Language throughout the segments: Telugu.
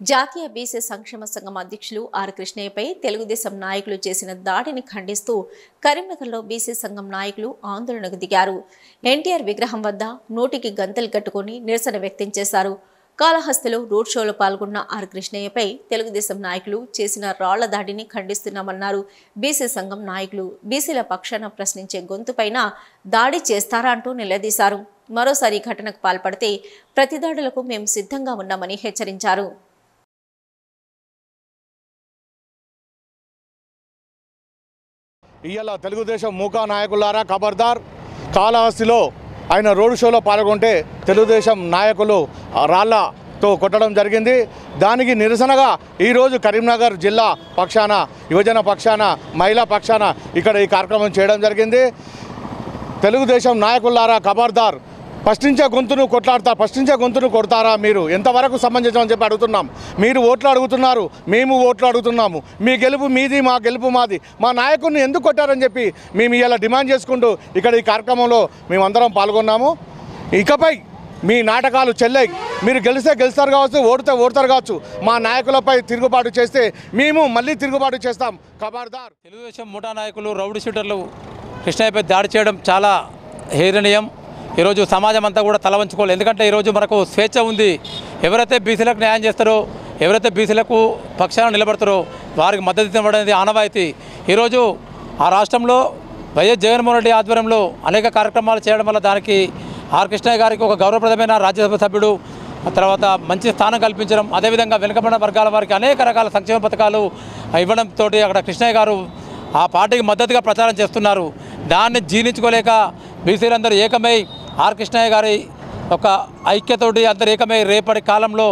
జాతీయ బీసీ సంక్షేమ సంఘం అధ్యక్షులు ఆర్ కృష్ణయ్యపై తెలుగుదేశం నాయకులు చేసిన దాడిని ఖండిస్తూ కరీంనగర్లో బీసీ సంఘం నాయకులు ఆందోళనకు దిగారు. ఎన్టీఆర్ విగ్రహం వద్ద నోటికి గంతలు కట్టుకుని నిరసన వ్యక్తం చేశారు. కాళహస్తిలో రోడ్ షోలో పాల్గొన్న ఆర్ కృష్ణయ్యపై తెలుగుదేశం నాయకులు చేసిన రాళ్ల దాడిని ఖండిస్తున్నామన్నారు. బీసీ సంఘం నాయకులు బీసీల పక్షాన ప్రశ్నించే గొంతుపైన దాడి చేస్తారా అంటూ నిలదీశారు. మరోసారి ఘటనకు పాల్పడితే ప్రతిదాడులకు మేము సిద్ధంగా ఉన్నామని హెచ్చరించారు. ఇవాళ తెలుగుదేశం మూకా నాయకులారా ఖబర్దార్. కాళహస్తిలో ఆయన రోడ్ షోలో పాల్గొంటే తెలుగుదేశం నాయకులు రాళ్లతో కొట్టడం జరిగింది. దానికి నిరసనగా ఈరోజు కరీంనగర్ జిల్లా పక్షాన, యువజన పక్షాన, మహిళా పక్షాన ఇక్కడ ఈ కార్యక్రమం చేయడం జరిగింది. తెలుగుదేశం నాయకులారా ఖబర్దార్. ప్రశ్నించే గొంతును కొట్లాడతారు, ప్రశ్నించే గొంతును కొడతారా? మీరు ఎంతవరకు సమంజసం అని చెప్పి అడుగుతున్నాం. మీరు ఓట్లు అడుగుతున్నారు, మేము ఓట్లు అడుగుతున్నాము. మీ గెలుపు మీది, మా గెలుపు మాది. మా నాయకుడిని ఎందుకు కొట్టారని చెప్పి మేము ఇలా డిమాండ్ చేసుకుంటూ ఇక్కడ ఈ కార్యక్రమంలో మేమందరం పాల్గొన్నాము. ఇకపై మీ నాటకాలు చెల్లై. మీరు గెలిస్తే గెలుస్తారు కావచ్చు, ఓడితే ఓడతారు కావచ్చు. మా నాయకులపై తిరుగుబాటు చేస్తే మేము మళ్ళీ తిరుగుబాటు చేస్తాం. ఖబర్దార్. తెలుగుదేశం ముఠా నాయకులు రౌడీ షూటర్లు కృష్ణయ్యపై దాడి చేయడం చాలా హేళనీయం. ఈరోజు సమాజం అంతా కూడా తల వంచుకోవాలి. ఎందుకంటే ఈరోజు మనకు స్వేచ్ఛ ఉంది. ఎవరైతే బీసీలకు న్యాయం చేస్తారో, ఎవరైతే బీసీలకు పక్షాన నిలబడతారో వారికి మద్దతు ఇవ్వడం అనేది ఆనవాయితీ. ఈరోజు ఆ రాష్ట్రంలో వైఎస్ జగన్మోహన్ రెడ్డి ఆధ్వర్యంలో అనేక కార్యక్రమాలు చేయడం వల్ల దానికి ఆర్ కృష్ణయ్య గారికి ఒక గౌరవప్రదమైన రాజ్యసభ సభ్యుడు, తర్వాత మంచి స్థానం కల్పించడం, అదేవిధంగా వెనుకబడిన వర్గాల వారికి అనేక రకాల సంక్షేమ పథకాలు ఇవ్వడంతో అక్కడ కృష్ణయ్య గారు ఆ పార్టీకి మద్దతుగా ప్రచారం చేస్తున్నారు. దాన్ని జీర్ణించుకోలేక బీసీలందరూ ఏకమై ఆర్ కృష్ణయ్య గారి ఒక ఐక్యతోటి అందరు ఏకమై రేపటి కాలంలో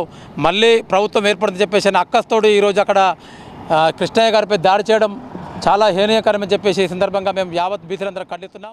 మళ్ళీ ప్రభుత్వం ఏర్పడుతుందని చెప్పేసి అక్కస్తోటి ఈరోజు అక్కడ కృష్ణయ్య గారిపై దాడి చేయడం చాలా హేనీయకరమని చెప్పేసి ఈ సందర్భంగా మేము యావత్ బీసీలందరూ ఖండిస్తున్నాం.